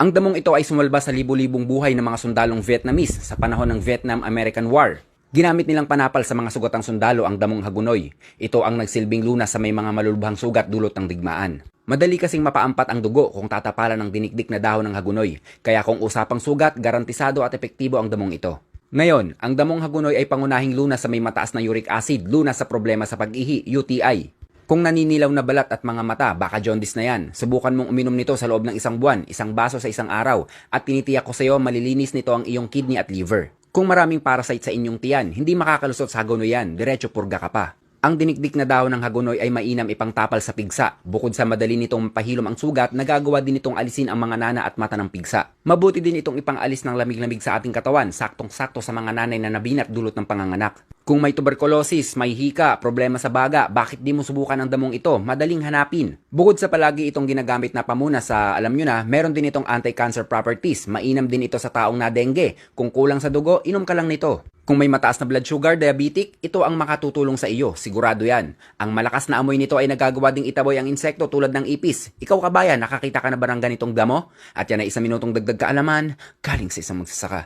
Ang damong ito ay sumalba sa libu-libong buhay ng mga sundalong Vietnamese sa panahon ng Vietnam-American War. Ginamit nilang panapal sa mga sugatang sundalo ang damong hagunoy. Ito ang nagsilbing lunas sa may mga malulubhang sugat dulot ng digmaan. Madali kasing mapaampat ang dugo kung tatapalan ng dinikdik na dahon ng hagunoy, kaya kung usapang sugat, garantisado at epektibo ang damong ito. Ngayon, ang damong hagunoy ay pangunahing lunas sa may mataas na uric acid, lunas sa problema sa pag-ihi, UTI. Kung naninilaw na balat at mga mata, baka jaundice na yan. Subukan mong uminom nito sa loob ng isang buwan, isang baso sa isang araw, at tinitiyak ko sa iyo malilinis nito ang iyong kidney at liver. Kung maraming parasite sa inyong tiyan, hindi makakalusot sa hagunoy yan, diretso purga ka pa. Ang dinikdik na dahon ng hagunoy ay mainam ipangtapal sa pigsa. Bukod sa madali nitong mapahilom ang sugat, nagagawa din itong alisin ang mga nana at mata ng pigsa. Mabuti din itong ipangalis ng lamig-lamig sa ating katawan, saktong-sakto sa mga nanay na nabinat dulot ng panganganak. Kung may tuberculosis, may hika, problema sa baga, bakit di mo subukan ang damong ito? Madaling hanapin. Bukod sa palagi itong ginagamit na pamuna sa, alam nyo na, meron din itong anti-cancer properties. Mainam din ito sa taong na dengue. Kung kulang sa dugo, inom ka lang nito. Kung may mataas na blood sugar, diabetic, ito ang makatutulong sa iyo. Sigurado yan. Ang malakas na amoy nito ay nagagawa ding itaboy ang insekto tulad ng ipis. Ikaw kabayan, nakakita ka na ba ng ganitong damo? At yan ay 1 minutong dagdag kaalaman, galing sa isang magsasaka.